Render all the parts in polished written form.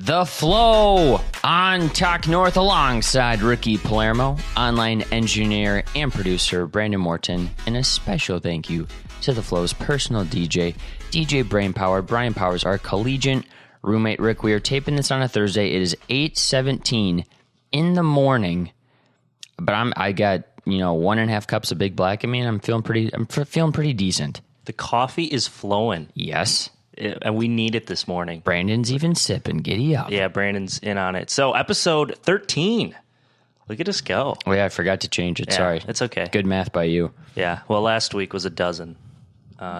The Flow on Talk North alongside Ricky Palermo, online engineer and producer Brandon Morton, and a special thank you to The Flow's personal DJ, DJ Brainpower. Brian Powers, our collegiate roommate. Rick, we are taping this on a Thursday. It is 8:17 in the morning, but I got 1.5 cups of Big Black in me, and I'm feeling pretty decent. The coffee is flowing. Yes. And we need it this morning. Brandon's even sipping. Giddy up. Yeah, Brandon's in on it. So episode 13. Look at us go. Oh, yeah, I forgot to change it. Yeah, Sorry. it's okay. Good math by you. Yeah, well, last week was a dozen.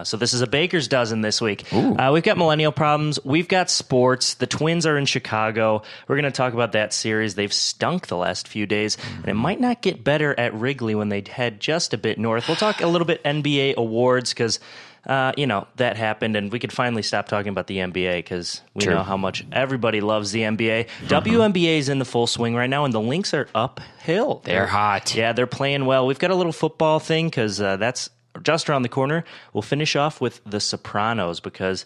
So this is a baker's dozen this week. We've got millennial problems. We've got sports. The Twins are in Chicago. We're going to talk about that series. They've stunk the last few days, and it might not get better at Wrigley when they head just a bit north. We'll talk a little bit NBA awards because, that happened, and we could finally stop talking about the NBA because we know how much everybody loves the NBA. WNBA is in the full swing right now, and the Lynx are uphill. They're hot. Yeah, they're playing well. We've got a little football thing because that's just around the corner. We'll finish off with The Sopranos because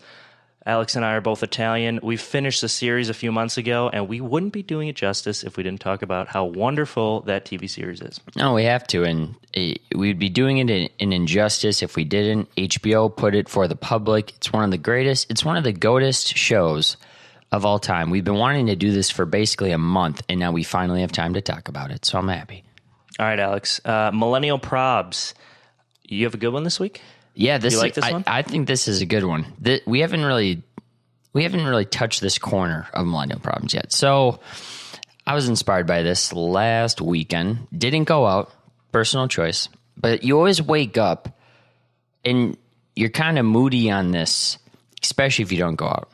Alex and I are both Italian. We finished the series a few months ago, and we wouldn't be doing it justice if we didn't talk about how wonderful that TV series is. No, we have to, and we'd be doing it an injustice if we didn't. HBO put it for the public. It's one of the greatest. It's one of the GOATest shows of all time. We've been wanting to do this for basically a month, and now we finally have time to talk about it, so I'm happy. All right, Alex. Millennial probs. You have a good one this week? Yeah, you like this one? I think this is a good one. We haven't really touched this corner of millennial problems yet. So I was inspired by this last weekend. Didn't go out, personal choice. But you always wake up and you're kind of moody on this, especially if you don't go out.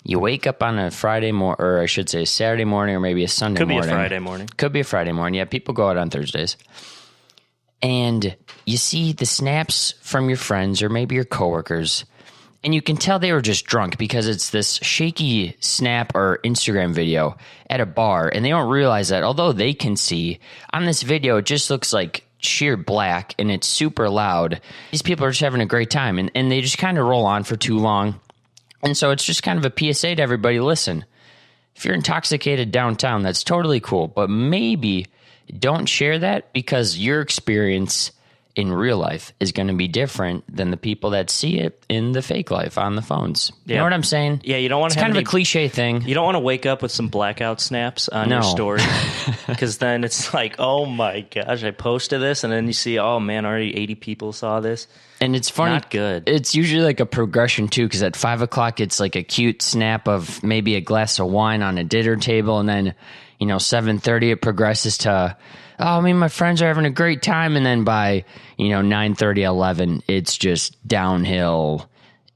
You wake up on a Friday morning, or I should say Saturday morning, or maybe a Sunday morning. Could be a Friday morning. Could be a Friday morning. Yeah, people go out on Thursdays. And you see the snaps from your friends or maybe your coworkers, and you can tell they were just drunk because it's this shaky snap or Instagram video at a bar, and they don't realize that although they can see on this video, it just looks like sheer black and it's super loud. These people are just having a great time, and they just kind of roll on for too long. And so it's just kind of a PSA to everybody. Listen, if you're intoxicated downtown, that's totally cool, but maybe don't share that because your experience in real life is going to be different than the people that see it in the fake life on the phones. You know what I'm saying? Yeah, you don't want to have kind of a cliche thing. You don't want to wake up with some blackout snaps on your story because then it's like, oh my gosh, I posted this, and then you see, oh man, already 80 people saw this. And it's funny. Not good. It's usually like a progression too, because at 5 o'clock it's like a cute snap of maybe a glass of wine on a dinner table, and then 7:30 it progresses to, oh, me and my friends are having a great time, and then by 9:30, 11, it's just downhill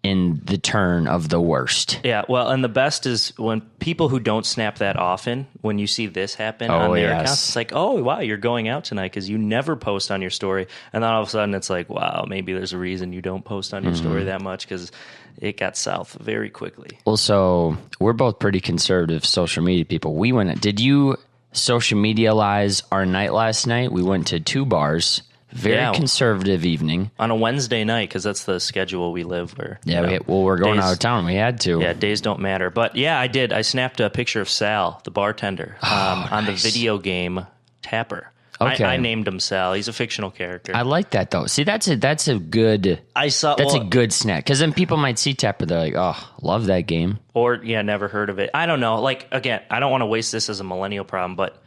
in the turn of the worst. Yeah, well, and the best is when people who don't snap that often, when you see this happen on their accounts, it's like, oh, wow, you're going out tonight because you never post on your story. And then all of a sudden it's like, wow, maybe there's a reason you don't post on your story that much because it got south very quickly. Well, so we're both pretty conservative social media people. Did you social medialize our night last night? We went to 2 bars. Very conservative evening. On a Wednesday night, because that's the schedule we live where. Yeah, we're going out of town. We had to. Yeah, days don't matter. But yeah, I did. I snapped a picture of Sal, the bartender, on the video game Tapper. Okay. I named him Sal. He's a fictional character. I like that, though. See, that's a good a good snap. Because then people might see Tapper, they're like, oh, love that game. Or, never heard of it. I don't know. Like, again, I don't want to waste this as a millennial problem, but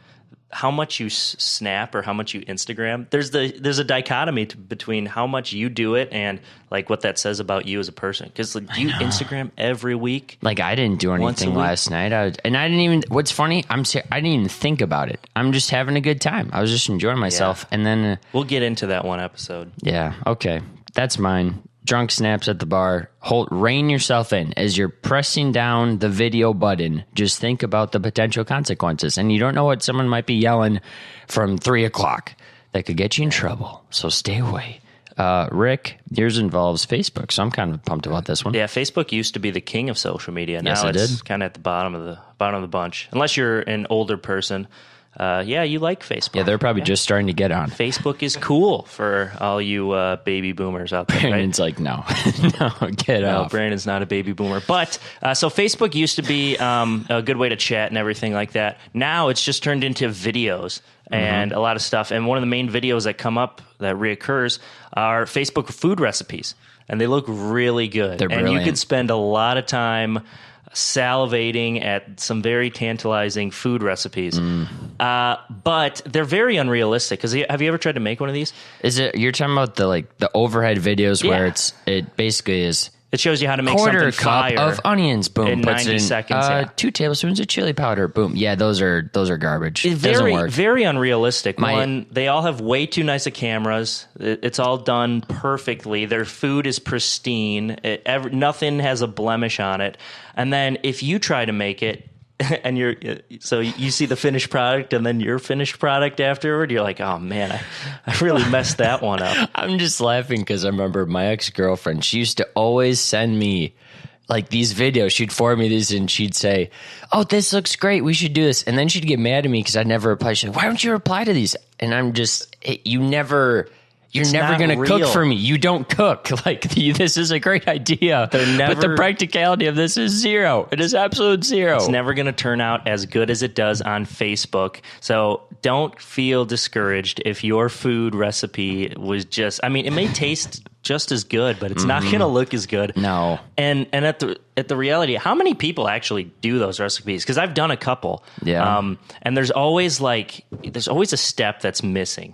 how much you snap or how much you Instagram, there's a dichotomy between how much you do it and like what that says about you as a person. Because do you Instagram every week? Like I didn't do anything last night, I didn't even. What's funny? I didn't even think about it. I'm just having a good time. I was just enjoying myself, and then we'll get into that one episode. Yeah, okay, that's mine. Drunk snaps at the bar. Rein yourself in. As you're pressing down the video button, just think about the potential consequences. And you don't know what someone might be yelling from 3 o'clock that could get you in trouble. So stay away. Rick, yours involves Facebook, so I'm kind of pumped about this one. Yeah, Facebook used to be the king of social media. Now it's kind of at the bottom of the bunch. Unless you're an older person. yeah, you like Facebook. Yeah, they're probably just starting to get on. Facebook is cool for all you baby boomers out there. Brandon's like, no, get off. Brandon's not a baby boomer. But so Facebook used to be a good way to chat and everything like that. Now it's just turned into videos and a lot of stuff. And one of the main videos that come up that reoccurs are Facebook food recipes. And they look really good. They're brilliant. And you can spend a lot of time salivating at some very tantalizing food recipes. But they're very unrealistic. Because have you ever tried to make one of these? You're talking about the overhead videos where it basically is it shows you how to make quarter something cup fire of onions, boom, in puts 90 it in, seconds. 2 tablespoons of chili powder, boom. Yeah, those are garbage. It doesn't work. Very unrealistic. They all have way too nice of cameras. It's all done perfectly. Their food is pristine. Nothing has a blemish on it. And then if you try to make it, and you see the finished product and then your finished product afterward, you're like, oh man, I really messed that one up. I'm just laughing because I remember my ex-girlfriend, she used to always send me like these videos. She'd forward me these and she'd say, oh, this looks great, we should do this. And then she'd get mad at me because I'd never reply. She'd like, why don't you reply to these? And I'm just, you're never going to cook for me. You don't cook. Like, this is a great idea. But the practicality of this is zero. It is absolute zero. It's never going to turn out as good as it does on Facebook. So don't feel discouraged if your food recipe was just, I mean, it may taste just as good, but it's not going to look as good. No. And at the reality, how many people actually do those recipes? Because I've done a couple. Yeah. And there's always a step that's missing.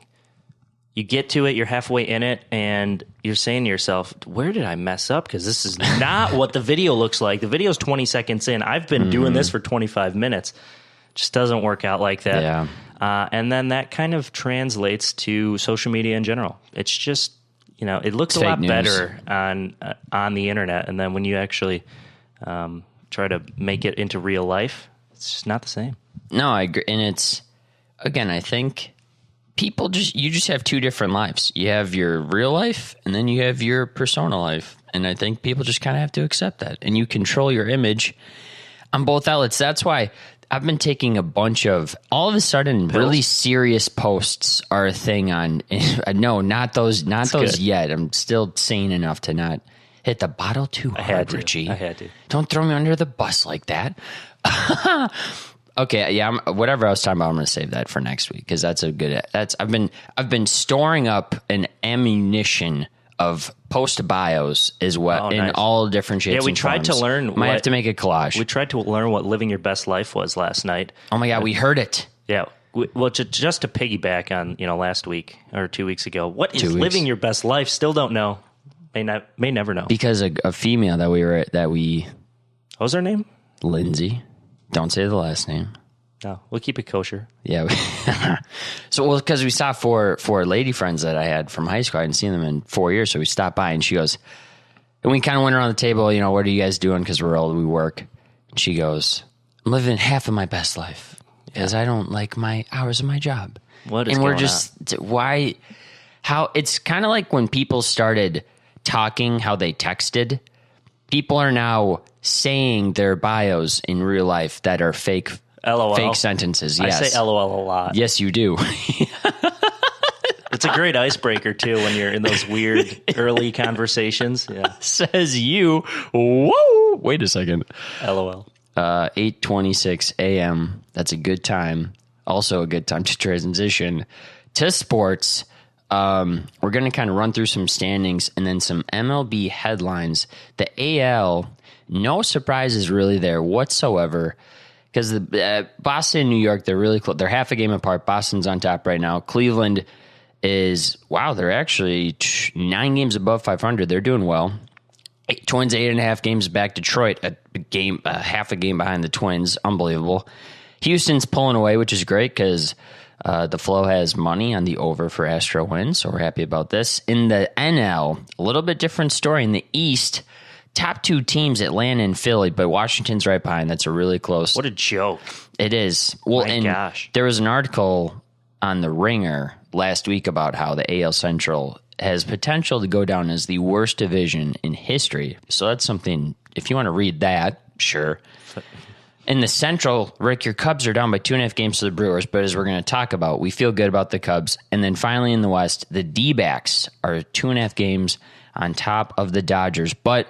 You get to it, you're halfway in it, and you're saying to yourself, where did I mess up? Because this is not what the video looks like. The video's 20 seconds in. I've been doing this for 25 minutes. It just doesn't work out like that. Yeah. And then that kind of translates to social media in general. It's just, it looks a lot better on the internet. And then when you actually try to make it into real life, it's just not the same. No, I agree. And it's, again, I think you just have 2 different lives. You have your real life and then you have your persona life. And I think people just kind of have to accept that. And you control your image on both outlets. That's why I've been taking a bunch of, all of a sudden, really serious posts are a thing on, no, not those yet. I'm still sane enough to not hit the bottle too hard, Richie. I had to. Don't throw me under the bus like that. Okay, yeah, whatever I was talking about, I'm going to save that for next week because I've been storing up an ammunition of post bios as well in all different shapes. Yeah, we and tried forms. to learn. Might have to make a collage. We tried to learn what living your best life was last night. Oh my god, we heard it. Yeah. Well, just to piggyback on last week or 2 weeks ago, what is living your best life? Still don't know. May never know. Because a female that we what was her name? Lindsay. Don't say the last name. No, we'll keep it kosher. Yeah. So, because we saw four lady friends that I had from high school. I hadn't seen them in 4 years. So we stopped by and she goes, and we kind of went around the table, what are you guys doing? Because we're old, we work. And she goes, I'm living half of my best life because I don't like my hours of my job. What is and going we're just, on? Why, how, it's kind of like when people started talking, how they texted. People are now saying their bios in real life that are fake sentences. Yes. I say LOL a lot. Yes, you do. It's a great icebreaker, too, when you're in those weird early conversations. Yeah. Says you. Whoa. Wait a second. LOL. 8:26 a.m. That's a good time. Also a good time to transition to sports. We're going to kind of run through some standings and then some MLB headlines. The AL, no surprises really there whatsoever because the Boston and New York, they're really close. They're half a game apart. Boston's on top right now. Cleveland is, they're actually 9 games above 500. They're doing well. Twins 8.5 games back. Detroit, half a game behind the Twins. Unbelievable. Houston's pulling away, which is great because the Flow has money on the over for Astro wins, so we're happy about this. In the NL, a little bit different story. In the East, top 2 teams, Atlanta and Philly, but Washington's right behind. That's a really close. What a joke. It is. Well, gosh. There was an article on The Ringer last week about how the AL Central has potential to go down as the worst division in history. So that's something, if you want to read that, sure. In the Central, Rick, your Cubs are down by 2.5 games to the Brewers, but as we're going to talk about, we feel good about the Cubs. And then finally in the West, the D-backs are 2.5 games on top of the Dodgers. But,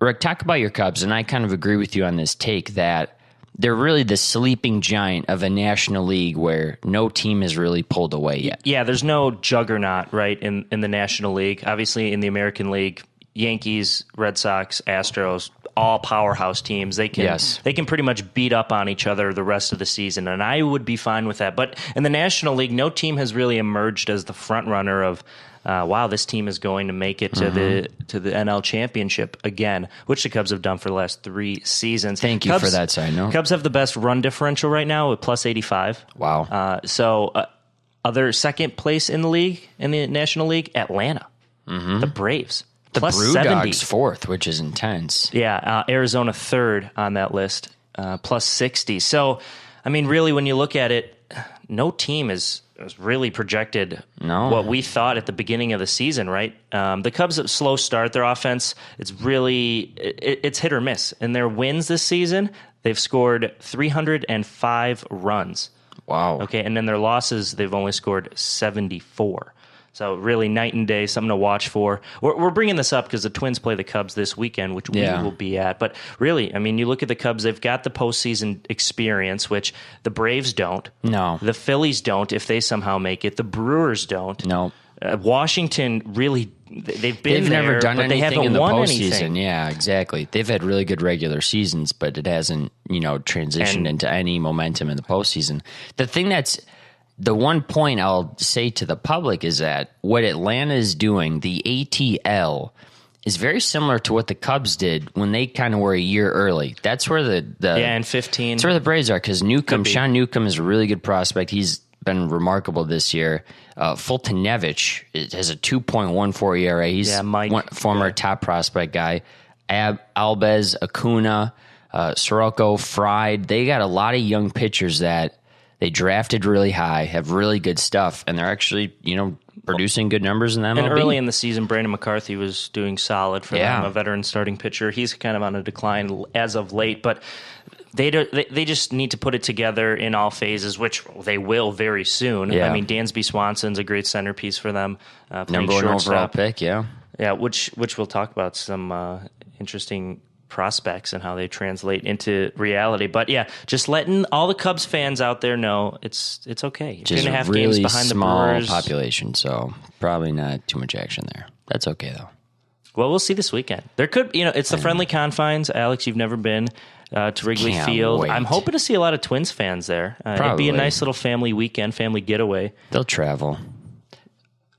Rick, talk about your Cubs, and I kind of agree with you on this take that they're really the sleeping giant of a National League where no team has really pulled away yet. Yeah, there's no juggernaut, right, in the National League. Obviously, in the American League, Yankees, Red Sox, Astros, all powerhouse teams. They can pretty much beat up on each other the rest of the season, and I would be fine with that. But in the National League, no team has really emerged as the front runner of wow, this team is going to make it to the NL Championship again, which the Cubs have done for the last 3 seasons. Thank you for that side note. Cubs have the best run differential right now with plus 85. Wow. Other second place in the league, in the National League, Atlanta, the Braves. The plus Brew 70. Dogs fourth, which is intense. Yeah, Arizona third on that list, plus 60. So, I mean, really, when you look at it, no team is really projected what we thought at the beginning of the season, right? The Cubs have a slow start. Their offense, it's hit or miss. In their wins this season, they've scored 305 runs. Wow. Okay, and then their losses, they've only scored 74. So really night and day, something to watch for. We're bringing this up because the Twins play the Cubs this weekend, which we will be at. But really, I mean, you look at the Cubs, they've got the postseason experience, which the Braves don't. No. The Phillies don't if they somehow make it. The Brewers don't. No. Washington really, they've never done but they anything haven't in the won postseason. anything. Yeah, exactly. They've had really good regular seasons, but it hasn't, transitioned into any momentum in the postseason. The one point I'll say to the public is that what Atlanta is doing, the ATL, is very similar to what the Cubs did when they kind of were a year early. That's where in 15. That's where the Braves are, because Sean Newcomb is a really good prospect. He's been remarkable this year. Fultonevich has a 2.14 ERA. He's former top prospect guy. Alves, Acuna, Soroka, Fried. They got a lot of young pitchers that they drafted really high, have really good stuff, and they're actually, producing good numbers in the MLB. And early in the season, Brandon McCarthy was doing solid for them, a veteran starting pitcher. He's kind of on a decline as of late, but they just need to put it together in all phases, which they will very soon. Yeah. I mean, Dansby Swanson's a great centerpiece for them. Number one overall pick, Yeah, which we'll talk about some interesting prospects and how they translate into reality. But yeah, just letting all the Cubs fans out there know it's okay. Just 2.5 really games behind small the Brewers. population, so probably not too much action there. That's okay though. Well, we'll see this weekend. There could, it's the friendly confines. Alex, you've never been to Wrigley Can't Field. wait. I'm hoping to see a lot of Twins fans there. It'd be a nice little family weekend, family getaway. They'll travel.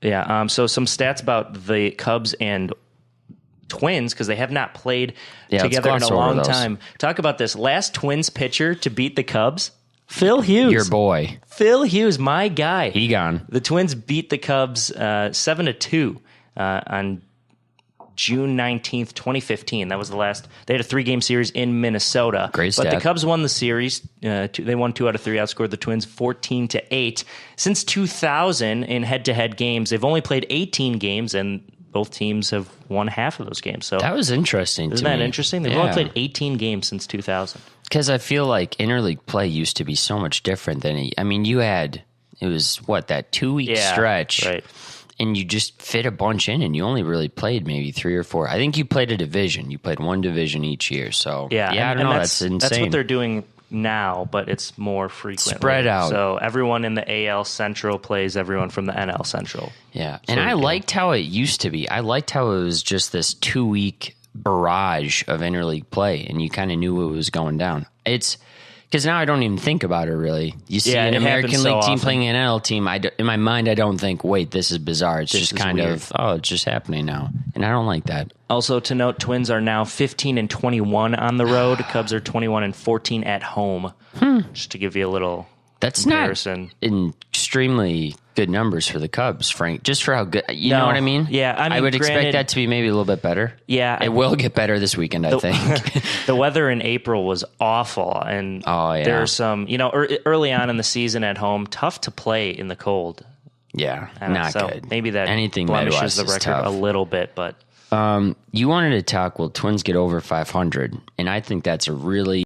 Yeah. So some stats about the Cubs and Twins, because they have not played together in a long time. Talk about this. Last Twins pitcher to beat the Cubs, Phil Hughes. Your boy. Phil Hughes, my guy. He gone. The Twins beat the Cubs 7-2 on June 19th, 2015. That was the last. They had a 3-game series in Minnesota. Great stat. But the Cubs won the series. They won 2 out of 3, outscored the Twins 14-8. Since 2000 in head-to-head games, they've only played 18 games, and both teams have won half of those games. So that was interesting. Isn't that interesting? They've only played 18 games since 2000. Because I feel like interleague play used to be so much different than it was that 2-week stretch, right? And you just fit a bunch in, and you only really played maybe 3 or 4. I think you played a division. You played one division each year. So I don't know. That's insane. That's what they're doing now, but it's more frequently spread out. So everyone in the AL Central plays everyone from the NL Central. Yeah, and I liked how it used to be. I liked how it was just this 2-week barrage of interleague play, and you kind of knew what was going down. It's because now I don't even think about it really. You see an American League team playing an NL team. In my mind, I don't think, wait, this is bizarre. It's just kind of, it's just happening now, and I don't like that. Also to note, Twins are now 15-21 on the road. Cubs are 21-14 at home. Just to give you a little comparison. Not extremely good numbers for the Cubs, Frank. Just for how good, you know what I mean? Yeah, I would expect that to be maybe a little bit better. Yeah, it will get better this weekend, I think. The weather in April was awful, and there are some, early on in the season at home, tough to play in the cold. Yeah, not good. Maybe that anything blemishes the record tough. a little bit, but you wanted to talk. Will Twins get over 500? And I think that's a really